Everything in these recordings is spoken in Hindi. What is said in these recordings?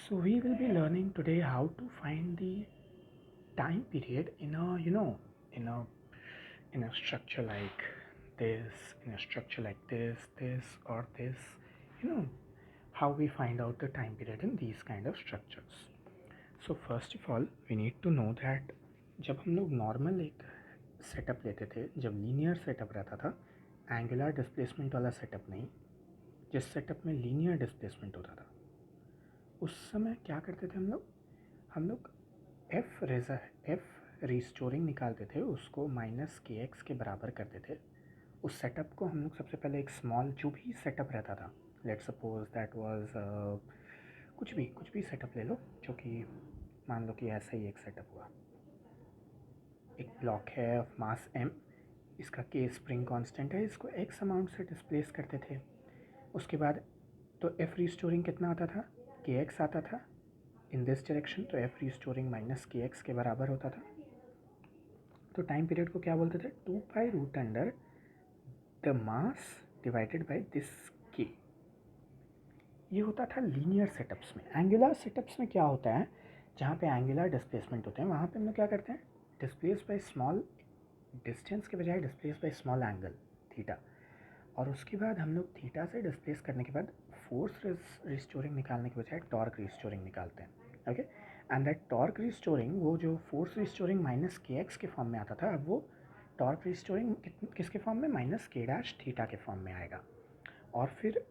So we will be learning today how to find the time period in a in a in a structure like this, in a structure like this or this. You know how we find out the time period in these kind of structures. So first of all we need to know that जब हम लोग नॉर्मल एक सेटअप लेते थे, जब लीनियर सेटअप रहता था, एंगुलर डिस्प्लेसमेंट वाला सेटअप नहीं, जिस सेटअप में लीनियर डिस्प्लेसमेंट होता था, उस समय क्या करते थे हम लोग एफ रिस्टोरिंग निकालते थे, उसको माइनस के एक्स के बराबर करते थे। उस सेटअप को हम लोग सबसे पहले एक स्मॉल जो भी सेटअप रहता था, लेट सपोज दैट वाज कुछ भी सेटअप ले लो, जो कि मान लो कि ऐसा ही एक सेटअप हुआ। एक ब्लॉक है ऑफ मास एम, इसका के स्प्रिंग कांस्टेंट है, इसको एक्स अमाउंट से डिस्प्लेस करते थे। उसके बाद तो एफ रिस्टोरिंग कितना आता था, के एक्स आता था इन दिस डायरेक्शन, तो एफ रिस्टोरिंग माइनस के एक्स के बराबर होता था। तो टाइम पीरियड को क्या बोलते थे, 2 pi root under the mass divided by this K. ये होता था लीनियर सेटअप्स में। एंगुलर सेटअप्स में क्या होता है, जहाँ पे एंगुलर डिस्प्लेसमेंट होते हैं, वहाँ पे हम लोग क्या करते हैं, डिस्प्लेस बाय स्मॉल डिस्टेंस के बजाय displace by small angle theta, और उसके बाद हम लोग थीटा से डिस्प्लेस करने के बाद फोर्स रिस्टोरिंग निकालने के बजाय टॉर्क रिस्टोरिंग निकालते हैं। Okay, and that torque restoring, वो जो फोर्स रिस्टोरिंग माइनस के एक्स के फॉर्म में आता था, अब वो टॉर्क रिस्टोरिंग किसके फॉर्म में, माइनस के डैश थीटा के फॉर्म में आएगा। और फिर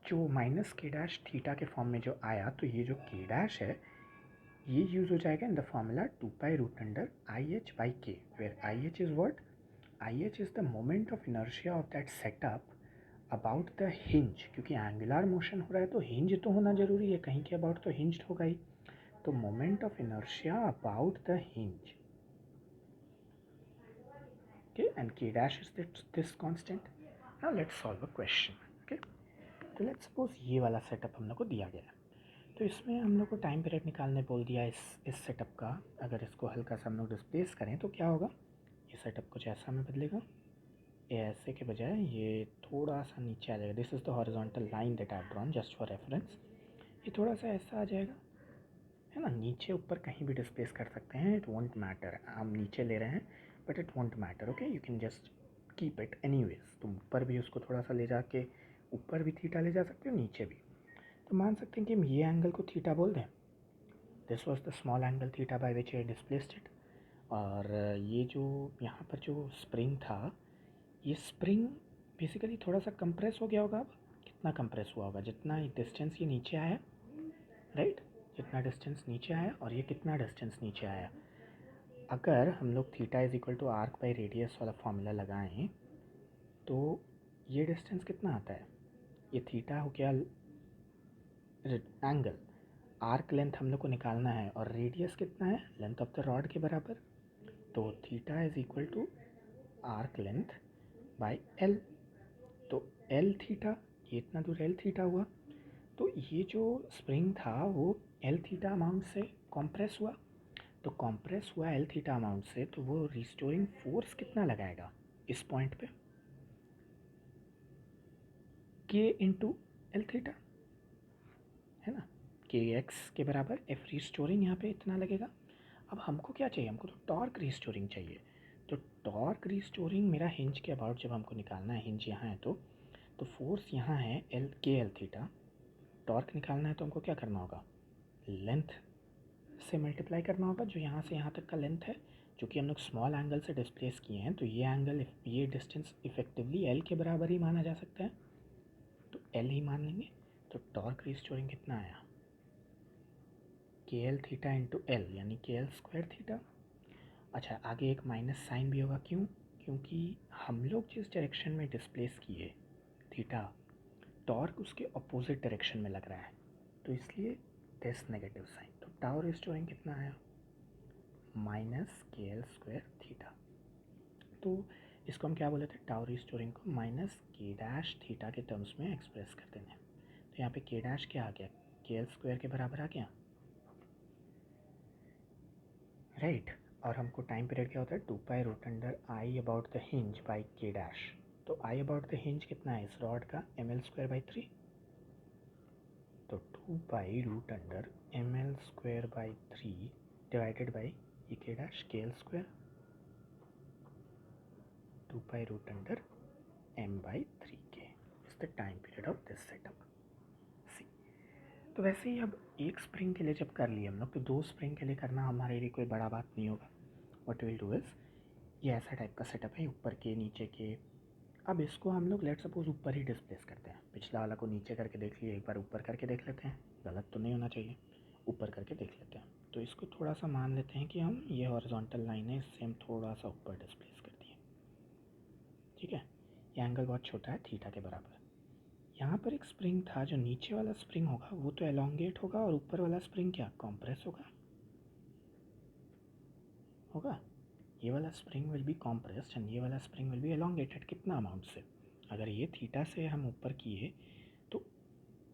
जो माइनस के डैश थीटा के फॉर्म में जो आया, तो ये जो के डैश है ये यूज़ हो जाएगा in the formula 2 pi root under I H by K, where I H is what, I H is the moment of inertia of that setup about the hinge. क्योंकि एंगुलर मोशन हो रहा है तो हिंज तो होना ज़रूरी है, कहीं के अबाउट तो हिंज होगा ही, तो moment of inertia about the hinge. okay, and k dash is this constant. Now let's solve a question. okay, तो लेट्स सपोज ये वाला सेटअप हम लोग को दिया गया है, तो इसमें हम लोग को टाइम पीरियड निकालने बोल दिया इस सेटअप का। अगर इसको हल्का सा हम लोग डिस्प्लेस करें तो क्या होगा, ये सेटअप कुछ ऐसा में बदलेगा, ये ऐसे के बजाय ये थोड़ा सा नीचे आ जाएगा। This is the horizontal line that I have drawn just for reference. ये थोड़ा सा ऐसा आ जाएगा, है ना, नीचे ऊपर कहीं भी डिस्प्लेस कर सकते हैं, इट वॉन्ट मैटर। हम नीचे ले रहे हैं but it won't matter. Okay, you can just keep it anyways. तुम ऊपर भी उसको थोड़ा सा ले जाके ऊपर भी थीटा ले जा सकते हो, नीचे भी। तो मान सकते हैं कि हम ये एंगल को थीटा बोल दें, this was the small angle theta by which I displaced it. और ये जो यहाँ पर जो स्प्रिंग था, ये स्प्रिंग बेसिकली थोड़ा सा कंप्रेस हो गया होगा। अब कितना कंप्रेस हुआ होगा, जितना डिस्टेंस ये नीचे आया, राइट, जितना डिस्टेंस नीचे आया, और ये कितना डिस्टेंस नीचे आया। अगर हम लोग theta is equal to arc by radius वाला फॉर्मूला लगाएं, तो ये डिस्टेंस कितना आता है, ये थीटा हो गया एंगल, आर्क लेंथ हम लोग को निकालना है, और रेडियस कितना है, लेंथ ऑफ द रॉड के बराबर। तो theta is equal to arc length by L. तो एल थीटा, ये इतना दूर एल थीटा हुआ, तो ये जो स्प्रिंग था वो एल थीटा अमाउंट से कॉम्प्रेस हुआ। तो कॉम्प्रेस हुआ एल थीटा अमाउंट से, तो वो रिस्टोरिंग फोर्स कितना लगाएगा इस पॉइंट पे, के इंटू एल थीटा, है ना, के एक्स के बराबर एफ रिस्टोरिंग यहाँ पे इतना लगेगा। अब हमको क्या चाहिए, हमको तो टॉर्क रिस्टोरिंग चाहिए। तो टॉर्क रिस्टोरिंग मेरा हिंज के अबाउट जब हमको निकालना है, हिंज यहाँ है तो फोर्स यहाँ है एल थीटा। टॉर्क निकालना है तो हमको क्या करना होगा, लेंथ से मल्टीप्लाई करना होगा, जो यहाँ से यहाँ तक का लेंथ है। चूँकि हम लोग स्मॉल एंगल से डिस्प्लेस किए हैं, तो ये एंगल, ये डिस्टेंस इफेक्टिवली एल के बराबर ही माना जा सकता है, तो एल ही मान लेंगे। तो टॉर्क रिस्टोरिंग कितना आया, के एल थीटा इंटू एल, यानी के एल स्क्वायर थीटा। अच्छा, आगे एक माइनस साइन भी होगा, क्यों, क्योंकि हम लोग जिस डायरेक्शन में डिस्प्लेस किए थीटा, टॉर्क उसके अपोजिट डायरेक्शन में लग रहा है, तो इसलिए दिस नेगेटिव साइन। तो टाउ रिस्टोरिंग कितना आया, माइनस के एल स्क्वायर थीटा। तो इसको हम क्या बोले थे, टाउ रिस्टोरिंग को माइनस के डैश थीटा के टर्म्स में एक्सप्रेस करते हैं। तो यहाँ पे के डैश क्या आ गया, के एल स्क्वायर के बराबर आ गया, राइट। और हमको टाइम पीरियड क्या होता है, 2 pi root under I about the hinge by K dash. तो आई अबाउट द हिंज कितना है इस रॉड का, एम एल स्क्वायर बाई 3। तो 2 pi root under ml² by 3 divided by ये K dash K L square 2 pi root under m/3 K is the time period of this setup. See, तो वैसे ही अब एक स्प्रिंग के लिए जब कर लिए हम लोग, तो 2 स्प्रिंग के लिए करना हमारे लिए कोई बड़ा बात नहीं होगा। व्हाट विल डू इज़, ये ऐसा टाइप का सेटअप है, ऊपर के नीचे के। अब इसको हम लोग लेट सपोज ऊपर ही डिस्प्लेस करते हैं। पिछला वाला को नीचे करके देख लिए, एक बार ऊपर करके देख लेते हैं, गलत तो नहीं होना चाहिए, ऊपर करके देख लेते हैं। तो इसको थोड़ा सा मान लेते हैं कि हम ये हॉरिजॉन्टल लाइन है, इससे हम थोड़ा सा ऊपर डिस्प्लेस कर दिए, ठीक है। ये एंगल बहुत छोटा है, थीटा के बराबर। यहाँ पर एक स्प्रिंग था, जो नीचे वाला स्प्रिंग होगा वो तो एलोंगेट होगा, और ऊपर वाला स्प्रिंग क्या, कॉम्प्रेस होगा। ये वाला spring will be compressed and ये वाला स्प्रिंग विल बी एलोंगेटेड। कितना अमाउंट से, अगर ये थीटा से हम ऊपर किए तो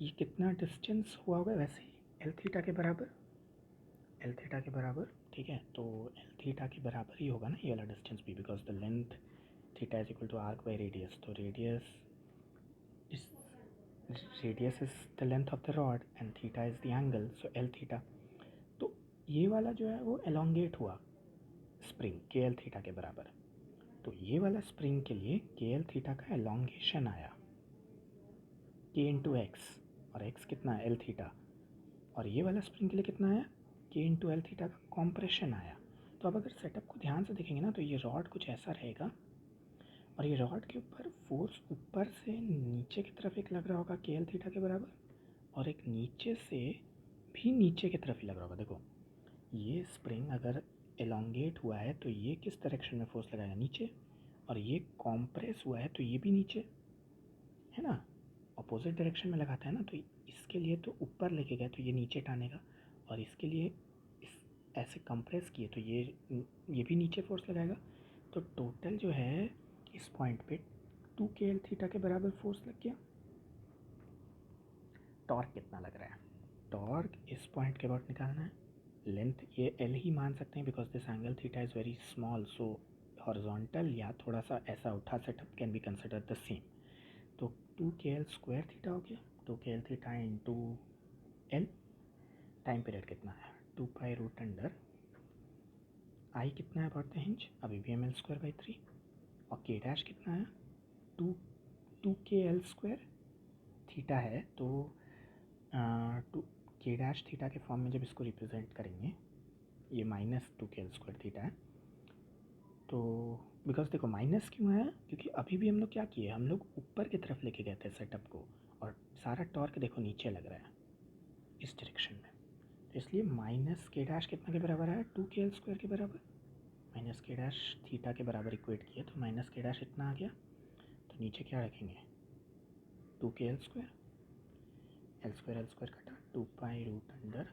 ये कितना डिस्टेंस हुआ होगा, वैसे ही एल थीटा के बराबर, एल थीटा के बराबर, ठीक है। तो एल थीटा के बराबर ही होगा ना ये वाला डिस्टेंस भी, because the length theta is equal to arc by radius. तो radius is the length of the rod and theta is the angle, so L theta. तो ये वाला जो है वो एलोंगेट हुआ स्प्रिंग के एल थीटा के बराबर। तो ये वाला स्प्रिंग के लिए के एल थीटा का एलोंगेशन आया के इंटू एक्स, और एक्स कितना है, एल थीटा। और ये वाला स्प्रिंग के लिए कितना आया, के इंटू एल थीटा का कॉम्प्रेशन आया। तो अब अगर सेटअप को ध्यान से देखेंगे ना, तो ये रॉड कुछ ऐसा रहेगा, और ये रॉड के ऊपर फोर्स ऊपर से नीचे की तरफ एक लग रहा होगा के एल थीटा के बराबर, और एक नीचे से भी नीचे की तरफ ही लग रहा होगा। देखो ये स्प्रिंग अगर एलोंगेट हुआ है तो ये किस डायरेक्शन में फोर्स लगाएगा, नीचे, और ये कॉम्प्रेस हुआ है तो ये भी नीचे, है ना, अपोजिट डायरेक्शन में लगाता है ना। तो इसके लिए तो ऊपर लेके गए तो ये नीचे टानेगा, और इसके लिए इस ऐसे कंप्रेस किए तो ये भी नीचे फोर्स लगाएगा। तो टोटल जो है इस पॉइंट पे 2 के एल थीटा के बराबर फोर्स लग गया। टॉर्क कितना लग रहा है, टॉर्क इस पॉइंट के अबाउट निकालना है। लेंथ ये एल ही मान सकते हैं, because this angle theta is very small, so horizontal या थोड़ा सा ऐसा उठा setup can be consider the same. तो 2 के एल स्क्वायर थीटा हो गया, 2 के L theta into L. Time period कितना है, 2 पाई रूट अंडर आई कितना है अबाउट द हिंज, अभी भी ml²/3, और के डैश कितना है, टू 2 के एल स्क्वायर थीटा है। तो टू के डैश थीटा के फॉर्म में जब इसको रिप्रेजेंट करेंगे, ये -2 के एल स्क्वायर थीटा है। तो बिकॉज देखो माइनस क्यों है, क्योंकि अभी भी हम लोग क्या किए, हम लोग ऊपर की तरफ लेके गए थे सेटअप को, और सारा टॉर्क देखो नीचे लग रहा है इस डायरेक्शन में। तो इसलिए माइनस के डैश कितना के बराबर है, 2 के एल स्क्वायर के बराबर। माइनस के डैश थीटा के बराबर इक्वेट किया तो माइनस के डैश इतना आ गया। तो नीचे क्या रखेंगे, 2 के एल स्क्वायर, एल स्क्वायर कटा, 2 पाई रूट अंडर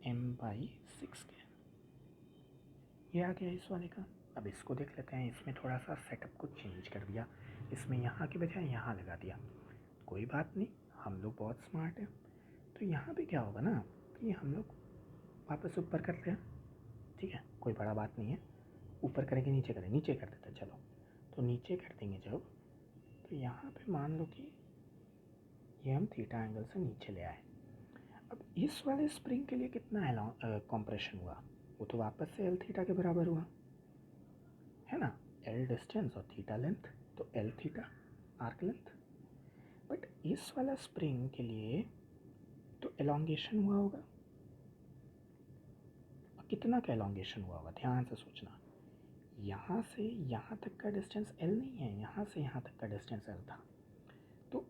m/6 के, ये आ गया इस वाले का। अब इसको देख लेते हैं, इसमें थोड़ा सा सेटअप को चेंज कर दिया, इसमें यहाँ के बजाय यहाँ लगा दिया। कोई बात नहीं, हम लोग बहुत स्मार्ट हैं। तो यहाँ पे क्या होगा ना कि हम लोग वापस ऊपर करते हैं, ठीक है, कोई बड़ा बात नहीं है। ऊपर करेंगे, नीचे करें, नीचे कर देते हैं, चलो। तो नीचे कर देंगे जब, तो यहाँ पे मान लो कि ये हम थीटा एंगल से नीचे ले आए। अब इस वाले स्प्रिंग के लिए कितना कॉम्प्रेशन हुआ, वो तो वापस से एल थीटा के बराबर हुआ, है ना। एल डिस्टेंस और थीटा लेंथ, तो L theta arc length. But इस वाला स्प्रिंग के लिए तो एलोंगेशन हुआ होगा, और कितना का एलोंगेशन हुआ होगा, ध्यान से सोचना। यहाँ से यहाँ तक का डिस्टेंस एल नहीं है, यहाँ से यहाँ तक का डिस्टेंस एल था। तो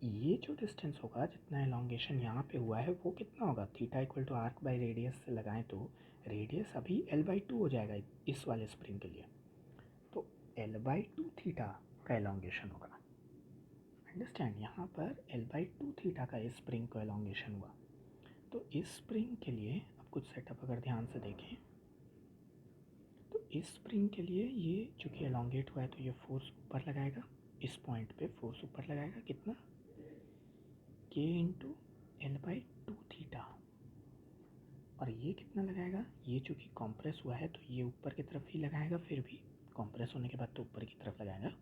ये जो डिस्टेंस होगा, जितना एलोंगेशन यहाँ पे हुआ है, वो कितना होगा, theta equal to arc by radius से लगाएं तो रेडियस अभी l/2 हो जाएगा इस वाले स्प्रिंग के लिए। तो l/2 थीटा का एलोंगेशन होगा, अंडरस्टैंड। यहाँ पर l/2 थीटा का इस स्प्रिंग को एलोंगेशन हुआ। तो इस स्प्रिंग के लिए अब कुछ सेटअप अगर ध्यान से देखें, तो इस स्प्रिंग के लिए ये चूँकि एलोंगेट हुआ है तो ये फोर्स ऊपर लगाएगा, इस पॉइंट पे फोर्स ऊपर लगाएगा, कितना, k इंटू l/2 थीटा। और ये कितना लगाएगा, ये चूँकि कॉम्प्रेस हुआ है तो ये ऊपर की तरफ ही लगाएगा, फिर भी कॉम्प्रेस होने के बाद तो ऊपर की तरफ लगाएगा।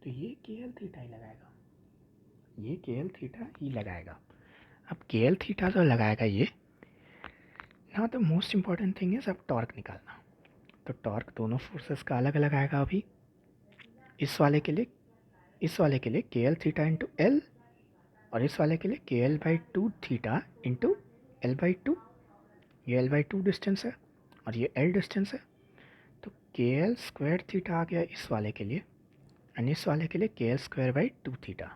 तो ये के एल थीटा ही लगाएगा, ये के एल थीटा ही लगाएगा। अब के एल थीटा जो लगाएगा ये, now the most important thing is अब टॉर्क निकालना। तो टॉर्क दोनों फोर्सेस का अलग अलग आएगा अभी। इस वाले के लिए K L theta into L, और इस वाले के लिए K L by two theta into L by to. ये एल बाई टू डिस्टेंस है और ये एल डिस्टेंस है। तो के एल स्क्वायर थीटा आ गया इस वाले के लिए, और इस वाले के लिए K L square by two theta,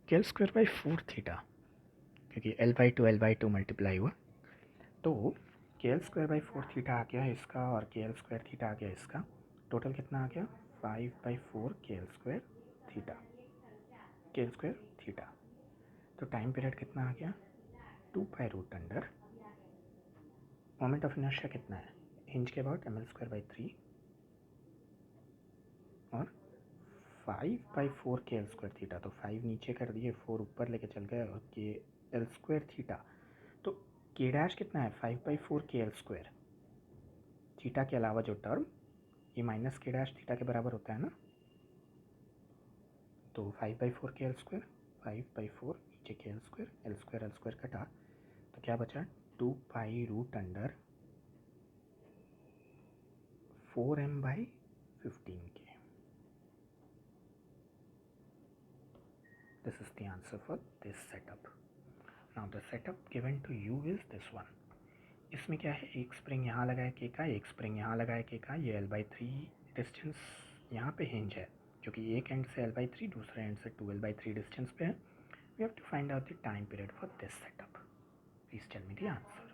K L square by four theta, क्योंकि एल बाई टू मल्टीप्लाई हुआ। तो K L square by four theta आ गया इसका, और के एल स्क्वायर थीटा आ गया इसका। टोटल कितना आ गया? 5/4 K L square theta, K L square theta. तो टाइम पीरियड कितना आ गया? 2 pi root under moment of inertia कितना है हिंज के अबाउट ml²/3, और 5/4 के एल स्क्वायर थीटा। तो 5 नीचे कर दिए, 4 ऊपर लेके चल गए, और के एल स्क्वायर थीटा। तो के डैश कितना है? 5/4 के एल स्क्वायर थीटा के अलावा जो टर्म, ये माइनस के डैश थीटा के बराबर होता है ना। तो 5/4 के एल स्क्वायर, 5/4 नीचे के एल स्क्वायर कटा, तो क्या बचा? 2 पाई रूट अंडर 4m/15 के। This is the answer for this setup. Now the setup given to you is this one. इसमें क्या है? एक स्प्रिंग यहाँ लगाए के का, एक स्प्रिंग यहाँ लगाए के का। ये L/3 डिस्टेंस यहाँ पे हिंज है, क्योंकि एक एंड से L/3, दूसरे एंड से 2L/3 डिस्टेंस पे है। We have to find out the time period for this setup. Please tell me the answer.